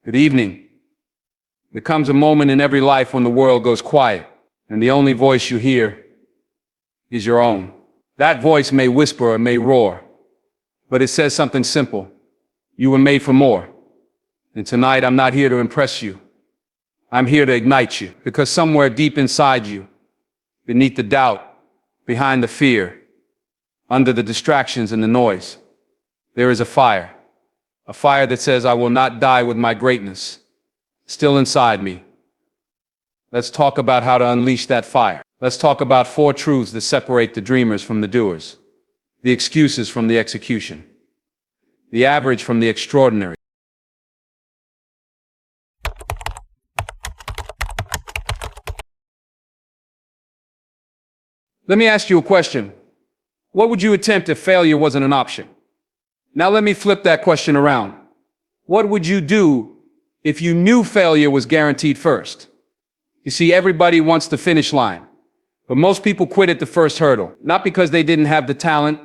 Good evening. There comes a moment in every life when the world goes quiet, and the only voice you hear is your own. That voice may whisper or may roar, but it says something simple. You were made for more. And tonight I'm not here to impress you. I'm here to ignite you, because somewhere deep inside you, beneath the doubt, behind the fear, under the distractions and the noise, there is a fire that says, I will not die with my greatness still inside me. Let's talk about how to unleash that fire. Let's talk about 4 truths that separate the dreamers from the doers, the excuses from the execution, the average from the extraordinary. Let me ask you a question. What would you attempt if failure wasn't an option? Now let me flip that question around. What would you do if you knew failure was guaranteed first? You see, everybody wants the finish line, but most people quit at the first hurdle, not because they didn't have the talent,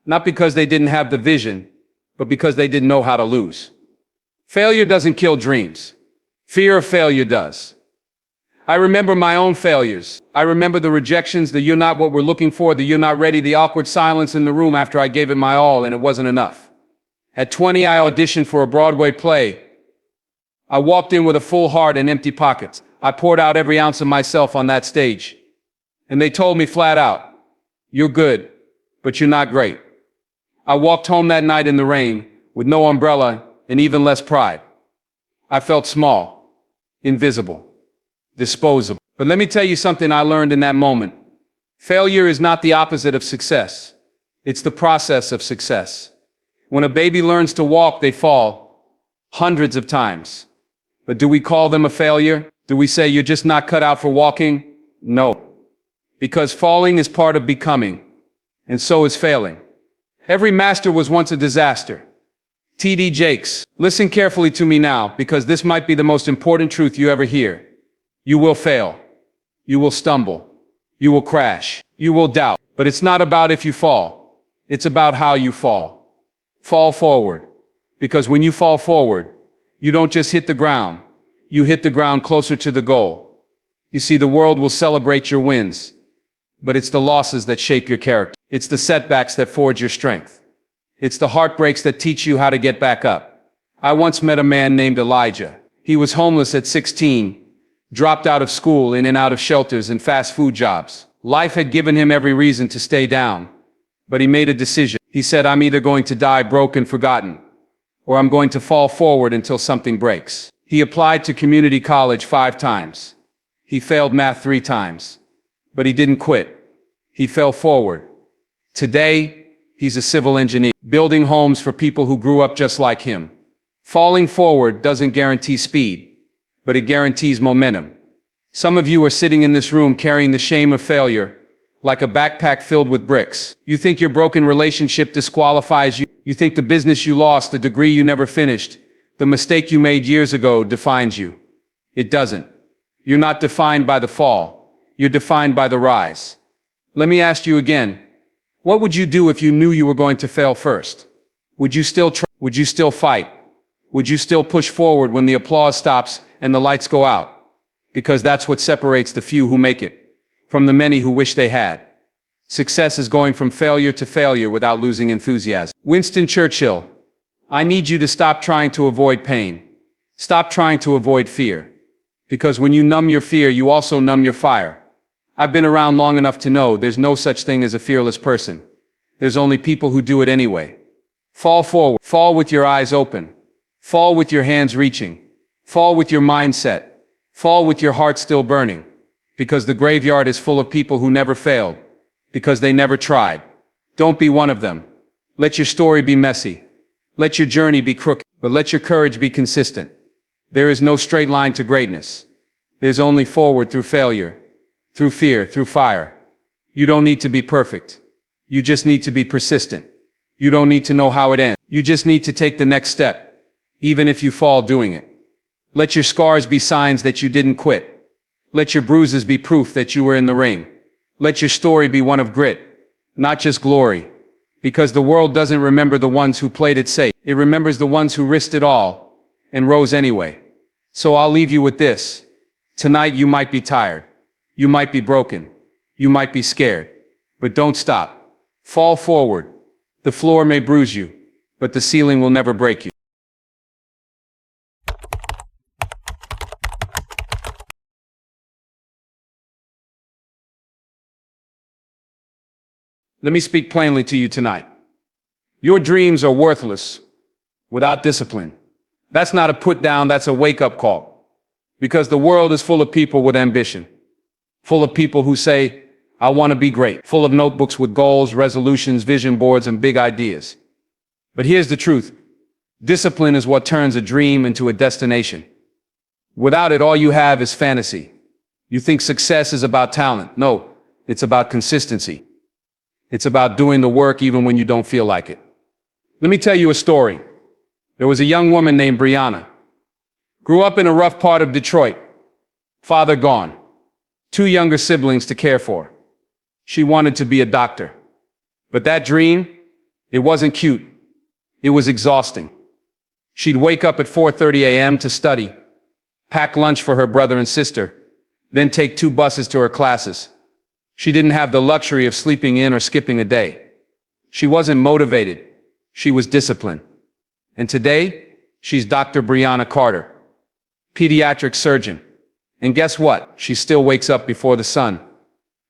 not because they didn't have the vision, but because they didn't know how to lose. Failure doesn't kill dreams. Fear of failure does. I remember my own failures. I remember the rejections, the you're not what we're looking for, the you're not ready, the awkward silence in the room after I gave it my all and it wasn't enough. At 20, I auditioned for a Broadway play. I walked in with a full heart and empty pockets. I poured out every ounce of myself on that stage. And they told me flat out, you're good, but you're not great. I walked home that night in the rain with no umbrella and even less pride. I felt small, invisible, disposable. But let me tell you something I learned in that moment. Failure is not the opposite of success. It's the process of success. When a baby learns to walk, they fall hundreds of times. But do we call them a failure? Do we say you're just not cut out for walking? No. Because falling is part of becoming, and so is failing. Every master was once a disaster. T.D. Jakes, listen carefully to me now, because this might be the most important truth you ever hear. You will fail. You will stumble. You will crash. You will doubt. But it's not about if you fall. It's about how you fall. Fall forward. Because when you fall forward, you don't just hit the ground. You hit the ground closer to the goal. You see, the world will celebrate your wins, but it's the losses that shape your character. It's the setbacks that forge your strength. It's the heartbreaks that teach you how to get back up. I once met a man named Elijah. He was homeless at 16, dropped out of school, in and out of shelters and fast food jobs. Life had given him every reason to stay down, but he made a decision. He said, I'm either going to die broke and forgotten, or I'm going to fall forward until something breaks. He applied to community college 5 times. He failed math 3 times, but he didn't quit. He fell forward. Today, he's a civil engineer, building homes for people who grew up just like him. Falling forward doesn't guarantee speed, but it guarantees momentum. Some of you are sitting in this room carrying the shame of failure like a backpack filled with bricks. You think your broken relationship disqualifies you. You think the business you lost, the degree you never finished, the mistake you made years ago defines you. It doesn't. You're not defined by the fall. You're defined by the rise. Let me ask you again. What would you do if you knew you were going to fail first? Would you still try? Would you still fight? Would you still push forward when the applause stops and the lights go out? Because that's what separates the few who make it from the many who wish they had. Success is going from failure to failure without losing enthusiasm. Winston Churchill, I need you to stop trying to avoid pain. Stop trying to avoid fear. Because when you numb your fear, you also numb your fire. I've been around long enough to know there's no such thing as a fearless person. There's only people who do it anyway. Fall forward. Fall with your eyes open. Fall with your hands reaching. Fall with your mindset. Fall with your heart still burning. Because the graveyard is full of people who never failed. Because they never tried. Don't be one of them. Let your story be messy. Let your journey be crooked. But let your courage be consistent. There is no straight line to greatness. There's only forward through failure, through fear, through fire. You don't need to be perfect. You just need to be persistent. You don't need to know how it ends. You just need to take the next step, even if you fall doing it. Let your scars be signs that you didn't quit. Let your bruises be proof that you were in the ring. Let your story be one of grit, not just glory. Because the world doesn't remember the ones who played it safe. It remembers the ones who risked it all and rose anyway. So I'll leave you with this. Tonight you might be tired. You might be broken. You might be scared. But don't stop. Fall forward. The floor may bruise you, but the ceiling will never break you. Let me speak plainly to you tonight. Your dreams are worthless without discipline. That's not a put down, that's a wake-up call. Because the world is full of people with ambition. Full of people who say, I want to be great. Full of notebooks with goals, resolutions, vision boards, and big ideas. But here's the truth. Discipline is what turns a dream into a destination. Without it, all you have is fantasy. You think success is about talent. No, it's about consistency. It's about doing the work even when you don't feel like it. Let me tell you a story. There was a young woman named Brianna. Grew up in a rough part of Detroit. Father gone. 2 younger siblings to care for. She wanted to be a doctor. But that dream, it wasn't cute. It was exhausting. She'd wake up at 4:30 a.m. to study, pack lunch for her brother and sister, then take 2 buses to her classes. She didn't have the luxury of sleeping in or skipping a day. She wasn't motivated. She was disciplined. And today, she's Dr. Brianna Carter, pediatric surgeon. And guess what? She still wakes up before the sun.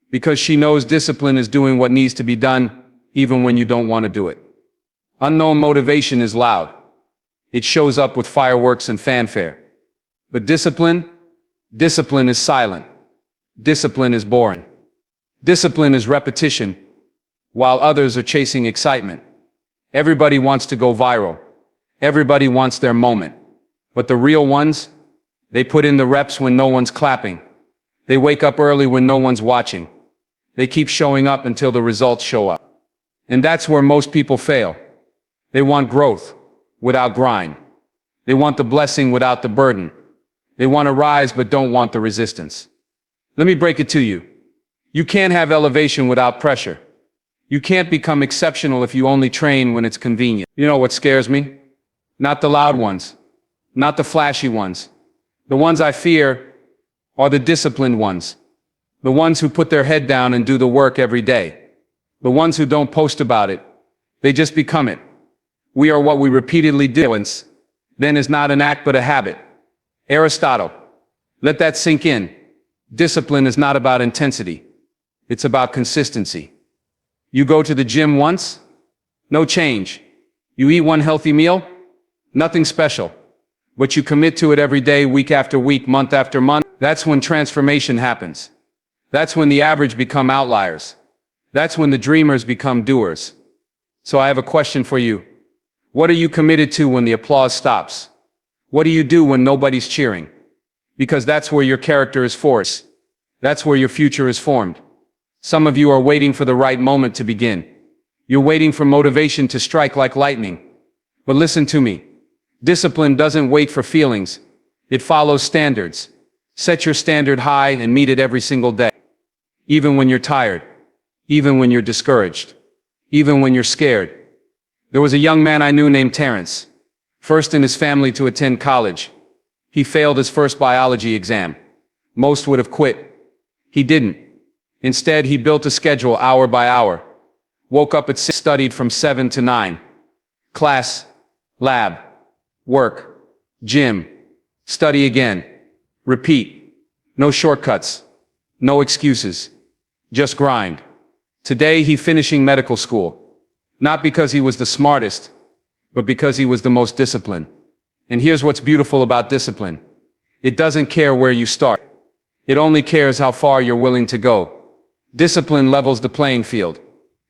Because she knows discipline is doing what needs to be done, even when you don't want to do it. Unknown motivation is loud. It shows up with fireworks and fanfare. But discipline is silent. Discipline is boring. Discipline is repetition, while others are chasing excitement. Everybody wants to go viral. Everybody wants their moment. But the real ones, they put in the reps when no one's clapping. They wake up early when no one's watching. They keep showing up until the results show up. And that's where most people fail. They want growth without grind. They want the blessing without the burden. They want to rise but don't want the resistance. Let me break it to you. You can't have elevation without pressure. You can't become exceptional if you only train when it's convenient. You know what scares me? Not the loud ones, not the flashy ones. The ones I fear are the disciplined ones. The ones who put their head down and do the work every day. The ones who don't post about it. They just become it. We are what we repeatedly do. Then is not an act but a habit. Aristotle. Let that sink in. Discipline is not about intensity. It's about consistency. You go to the gym once? No change. You eat one healthy meal? Nothing special. But you commit to it every day, week after week, month after month. That's when transformation happens. That's when the average become outliers. That's when the dreamers become doers. So I have a question for you. What are you committed to when the applause stops? What do you do when nobody's cheering? Because that's where your character is forged. That's where your future is formed. Some of you are waiting for the right moment to begin. You're waiting for motivation to strike like lightning. But listen to me. Discipline doesn't wait for feelings. It follows standards. Set your standard high and meet it every single day. Even when you're tired. Even when you're discouraged. Even when you're scared. There was a young man I knew named Terrence. First in his family to attend college. He failed his first biology exam. Most would have quit. He didn't. Instead, he built a schedule hour by hour. Woke up at 6, studied from 7 to 9. Class, lab, work, gym, study again, repeat. No shortcuts, no excuses, just grind. Today, he's finishing medical school. Not because he was the smartest, but because he was the most disciplined. And here's what's beautiful about discipline. It doesn't care where you start. It only cares how far you're willing to go. Discipline levels the playing field.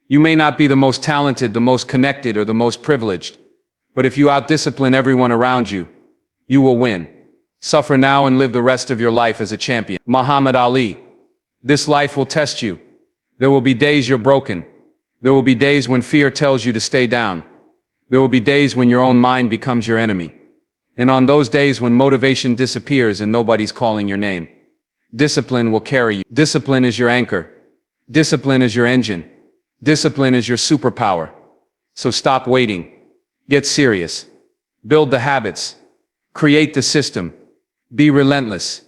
You may not be the most talented, the most connected, or the most privileged. But if you outdiscipline everyone around you, you will win. Suffer now and live the rest of your life as a champion. Muhammad Ali. This life will test you. There will be days you're broken. There will be days when fear tells you to stay down. There will be days when your own mind becomes your enemy. And on those days when motivation disappears and nobody's calling your name, discipline will carry you. Discipline is your anchor. Discipline is your engine. Discipline is your superpower. So stop waiting. Get serious. Build the habits. Create the system. Be relentless.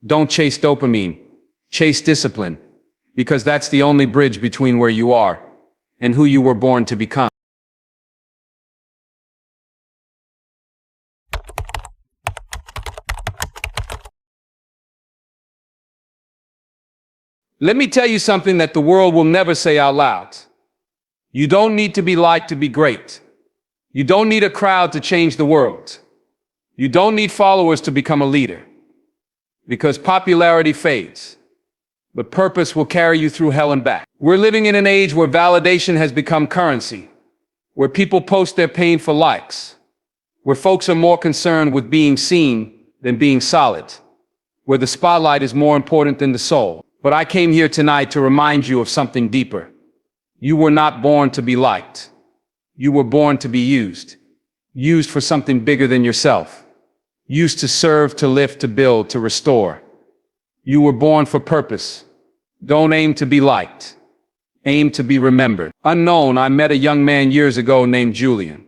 Don't chase dopamine. Chase discipline. Because that's the only bridge between where you are and who you were born to become. Let me tell you something that the world will never say out loud. You don't need to be liked to be great. You don't need a crowd to change the world. You don't need followers to become a leader. Because popularity fades, but purpose will carry you through hell and back. We're living in an age where validation has become currency, where people post their pain for likes, where folks are more concerned with being seen than being solid, where the spotlight is more important than the soul. But I came here tonight to remind you of something deeper. You were not born to be liked. You were born to be used. Used for something bigger than yourself. Used to serve, to lift, to build, to restore. You were born for purpose. Don't aim to be liked. Aim to be remembered. Unknown, I met a young man years ago named Julian.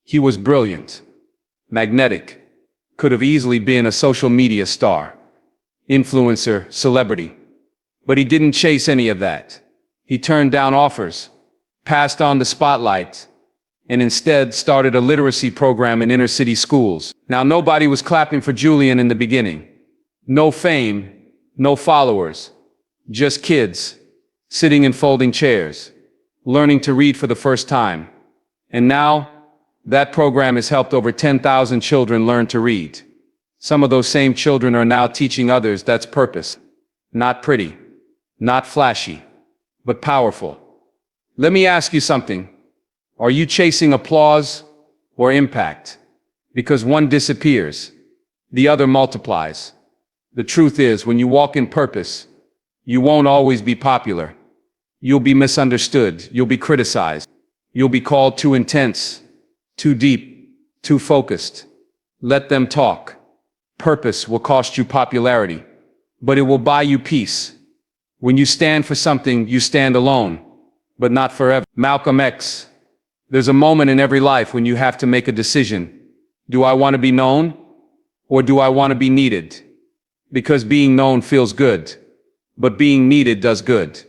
He was brilliant, magnetic, could have easily been a social media star, influencer, celebrity. But he didn't chase any of that. He turned down offers, passed on the spotlight, and instead started a literacy program in inner city schools. Now, nobody was clapping for Julian in the beginning. No fame, no followers, just kids, sitting in folding chairs, learning to read for the first time. And now, that program has helped over 10,000 children learn to read. Some of those same children are now teaching others that's purpose. Not pretty, not flashy, but powerful. Let me ask you something. Are you chasing applause or impact? Because one disappears, the other multiplies. The truth is, when you walk in purpose, you won't always be popular. You'll be misunderstood. You'll be criticized. You'll be called too intense, too deep, too focused. Let them talk. Purpose will cost you popularity, but it will buy you peace. When you stand for something, you stand alone, but not forever. Malcolm X. There's a moment in every life when you have to make a decision. Do I want to be known, or do I want to be needed? Because being known feels good, but being needed does good.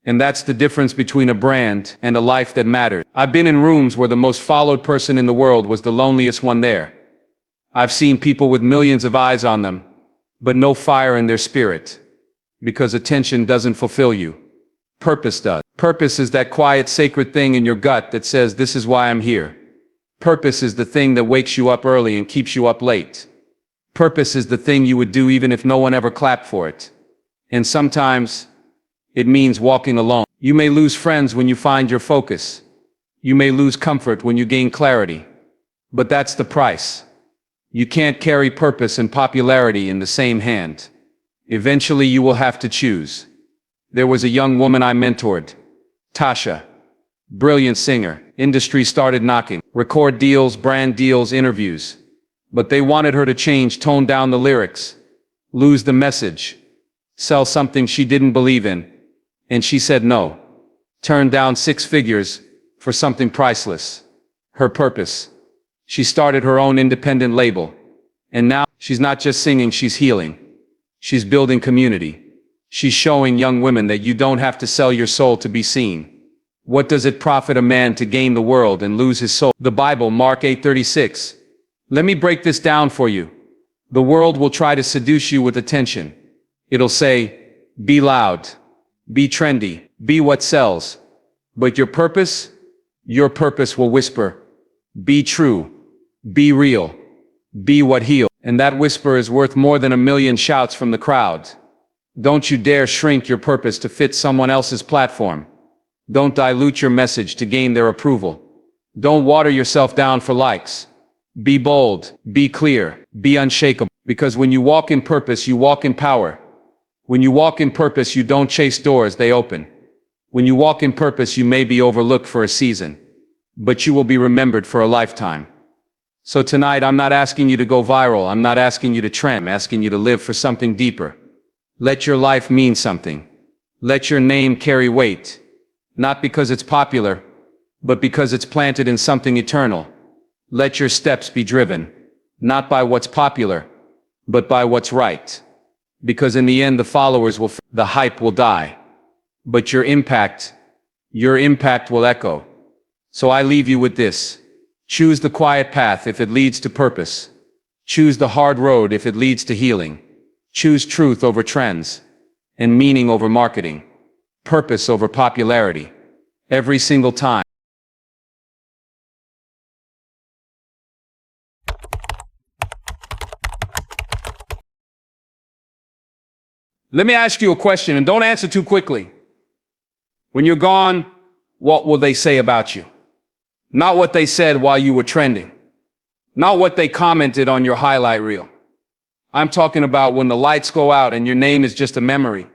And that's the difference between a brand and a life that matters. I've been in rooms where the most followed person in the world was the loneliest one there. I've seen people with millions of eyes on them, but no fire in their spirit. Because attention doesn't fulfill you. Purpose does. Purpose is that quiet, sacred thing in your gut that says, this is why I'm here. Purpose is the thing that wakes you up early and keeps you up late. Purpose is the thing you would do even if no one ever clapped for it. And sometimes, it means walking alone. You may lose friends when you find your focus. You may lose comfort when you gain clarity. But that's the price. You can't carry purpose and popularity in the same hand. Eventually you will have to choose. There was a young woman I mentored, Tasha. Brilliant singer. Industry started knocking. Record deals, brand deals, interviews. But they wanted her to change, tone down the lyrics, lose the message, sell something she didn't believe in. And she said no. Turned down 6 figures for something priceless. Her purpose. She started her own independent label. And now, she's not just singing, she's healing. She's building community. She's showing young women that you don't have to sell your soul to be seen. What does it profit a man to gain the world and lose his soul? The Bible, Mark 8:36. Let me break this down for you. The world will try to seduce you with attention. It'll say, be loud, be trendy, be what sells. But your purpose will whisper, be true, be real, be what heals. And that whisper is worth more than 1,000,000 shouts from the crowd. Don't you dare shrink your purpose to fit someone else's platform. Don't dilute your message to gain their approval. Don't water yourself down for likes. Be bold, be clear, be unshakable. Because when you walk in purpose, you walk in power. When you walk in purpose, you don't chase doors, they open. When you walk in purpose, you may be overlooked for a season, but you will be remembered for a lifetime. So tonight, I'm not asking you to go viral. I'm not asking you to trend. I'm asking you to live for something deeper. Let your life mean something. Let your name carry weight. Not because it's popular, but because it's planted in something eternal. Let your steps be driven, not by what's popular, but by what's right. Because in the end, the followers will, the hype will die. But your impact will echo. So I leave you with this. Choose the quiet path if it leads to purpose. Choose the hard road if it leads to healing. Choose truth over trends, and meaning over marketing, purpose over popularity. Every single time. Let me ask you a question, and don't answer too quickly. When you're gone, what will they say about you? Not what they said while you were trending. Not what they commented on your highlight reel. I'm talking about when the lights go out and your name is just a memory.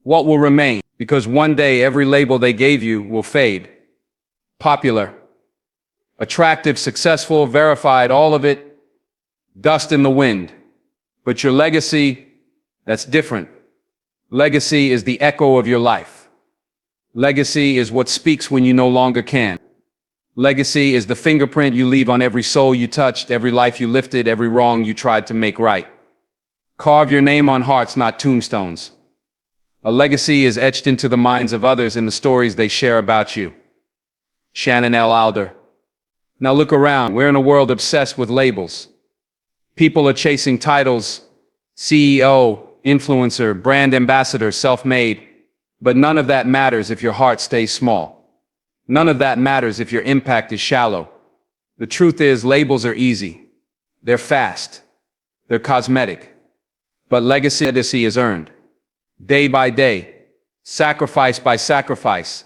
What will remain? Because one day every label they gave you will fade. Popular, attractive, successful, verified, all of it, dust in the wind. But your legacy, that's different. Legacy is the echo of your life. Legacy is what speaks when you no longer can. Legacy is the fingerprint you leave on every soul you touched, every life you lifted, every wrong you tried to make right. Carve your name on hearts, not tombstones. A legacy is etched into the minds of others in the stories they share about you. Shannon L. Alder. Now look around. We're in a world obsessed with labels. People are chasing titles, CEO, influencer, brand ambassador, self-made. But none of that matters if your heart stays small. None of that matters if your impact is shallow. The truth is, labels are easy. They're fast. They're cosmetic. But legacy is earned. Day by day. Sacrifice by sacrifice.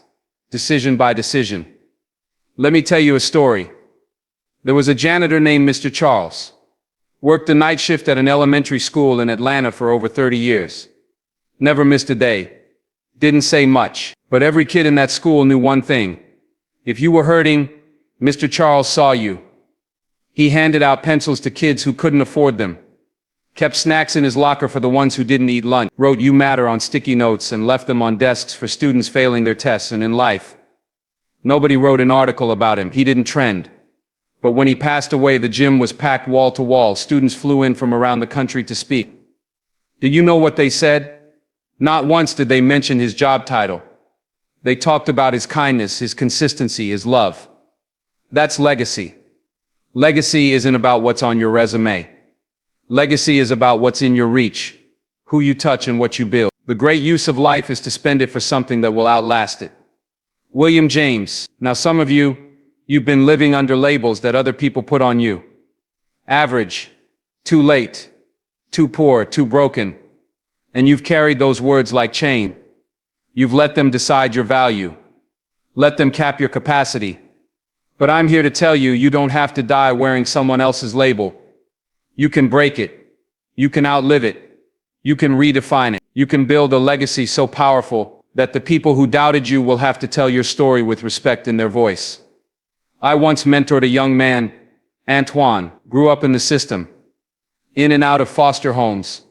Decision by decision. Let me tell you a story. There was a janitor named Mr. Charles. Worked the night shift at an elementary school in Atlanta for over 30 years. Never missed a day. Didn't say much. But every kid in that school knew one thing. If you were hurting, Mr. Charles saw you. He handed out pencils to kids who couldn't afford them. Kept snacks in his locker for the ones who didn't eat lunch. Wrote "You Matter" on sticky notes and left them on desks for students failing their tests and in life. Nobody wrote an article about him. He didn't trend. But when he passed away, the gym was packed wall to wall. Students flew in from around the country to speak. Did you know what they said? Not once did they mention his job title. They talked about his kindness, his consistency, his love. That's legacy. Legacy isn't about what's on your resume. Legacy is about what's in your reach, who you touch and what you build. The great use of life is to spend it for something that will outlast it. William James. Now some of you've been living under labels that other people put on you. Average, too late, too poor, too broken. And you've carried those words like chain. You've let them decide your value. Let them cap your capacity. But I'm here to tell you, you don't have to die wearing someone else's label. You can break it. You can outlive it. You can redefine it. You can build a legacy so powerful that the people who doubted you will have to tell your story with respect in their voice. I once mentored a young man, Antoine, grew up in the system, in and out of foster homes,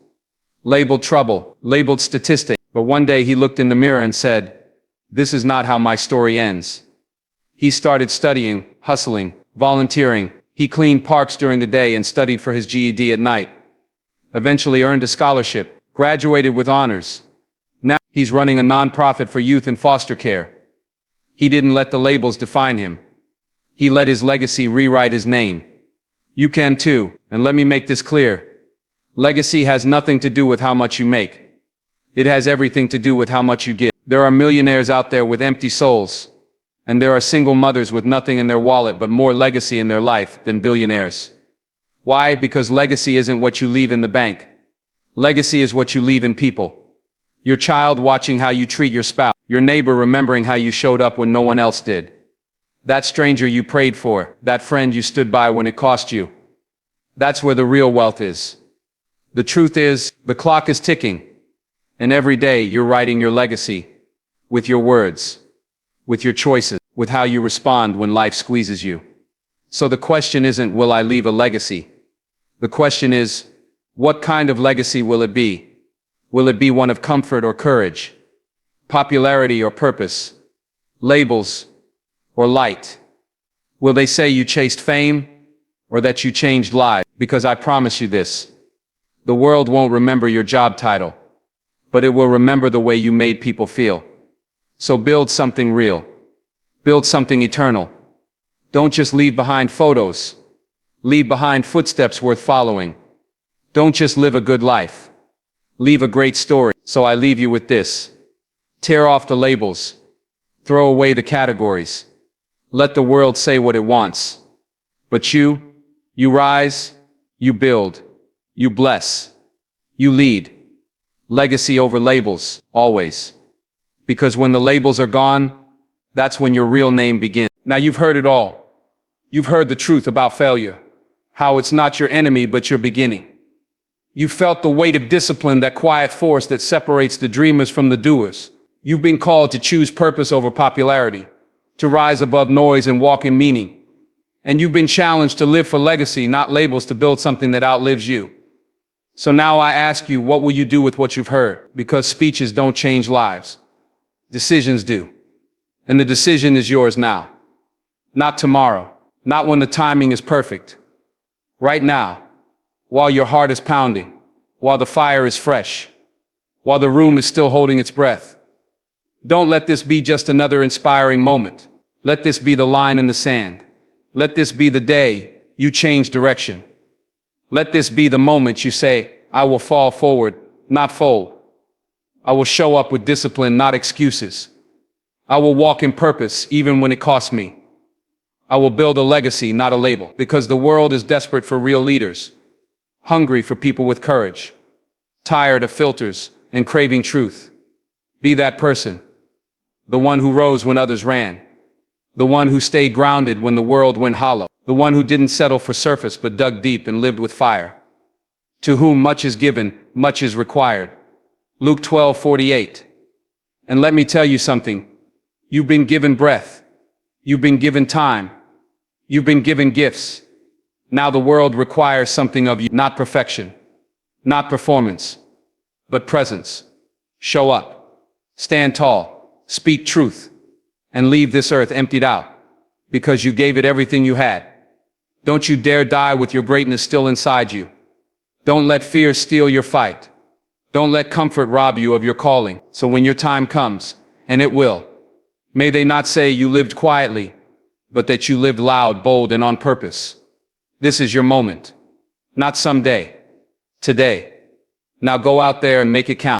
labeled trouble, labeled statistic. But one day he looked in the mirror and said, "This is not how my story ends." He started studying, hustling, volunteering. He cleaned parks during the day and studied for his GED at night. Eventually earned a scholarship, graduated with honors. Now he's running a nonprofit for youth in foster care. He didn't let the labels define him. He let his legacy rewrite his name. You can too, and let me make this clear. Legacy has nothing to do with how much you make. It has everything to do with how much you give. There are millionaires out there with empty souls. And there are single mothers with nothing in their wallet but more legacy in their life than billionaires. Why? Because legacy isn't what you leave in the bank. Legacy is what you leave in people. Your child watching how you treat your spouse. Your neighbor remembering how you showed up when no one else did. That stranger you prayed for. That friend you stood by when it cost you. That's where the real wealth is. The truth is, the clock is ticking. And every day you're writing your legacy. With your words. With your choices, with how you respond when life squeezes you. So the question isn't, will I leave a legacy? The question is, what kind of legacy will it be? Will it be one of comfort or courage? Popularity or purpose? Labels or light? Will they say you chased fame or that you changed lives? Because I promise you this, The world won't remember your job title, but it will remember the way you made people feel. So build something real. Build something eternal. Don't just leave behind photos. Leave behind footsteps worth following. Don't just live a good life. Leave a great story. So I leave you with this. Tear off the labels. Throw away the categories. Let the world say what it wants. But you rise, you build, you bless, you lead. Legacy over labels, always. Because when the labels are gone, that's when your real name begins. Now you've heard it all. You've heard the truth about failure. How it's not your enemy, but your beginning. You felt the weight of discipline, that quiet force that separates the dreamers from the doers. You've been called to choose purpose over popularity, to rise above noise and walk in meaning. And you've been challenged to live for legacy, not labels, to build something that outlives you. So now I ask you, what will you do with what you've heard? Because speeches don't change lives. Decisions do. And the decision is yours now. Not tomorrow. Not when the timing is perfect. Right now. While your heart is pounding. While the fire is fresh. While the room is still holding its breath. Don't let this be just another inspiring moment. Let this be the line in the sand. Let this be the day you change direction. Let this be the moment you say, I will fall forward, not fold. I will show up with discipline, not excuses. I will walk in purpose, even when it costs me. I will build a legacy, not a label, because the world is desperate for real leaders, hungry for people with courage, tired of filters and craving truth. Be that person, the one who rose when others ran, the one who stayed grounded when the world went hollow, the one who didn't settle for surface but dug deep and lived with fire. To whom much is given, much is required. Luke 12:48. And let me tell you something. You've been given breath. You've been given time. You've been given gifts. Now the world requires something of you, not perfection, not performance, but presence. Show up. Stand tall. Speak truth. And leave this earth emptied out, because you gave it everything you had. Don't you dare die with your greatness still inside you. Don't let fear steal your fight. Don't let comfort rob you of your calling. So when your time comes, and it will, may they not say you lived quietly, but that you lived loud, bold, and on purpose. This is your moment. Not someday. Today. Now go out there and make it count.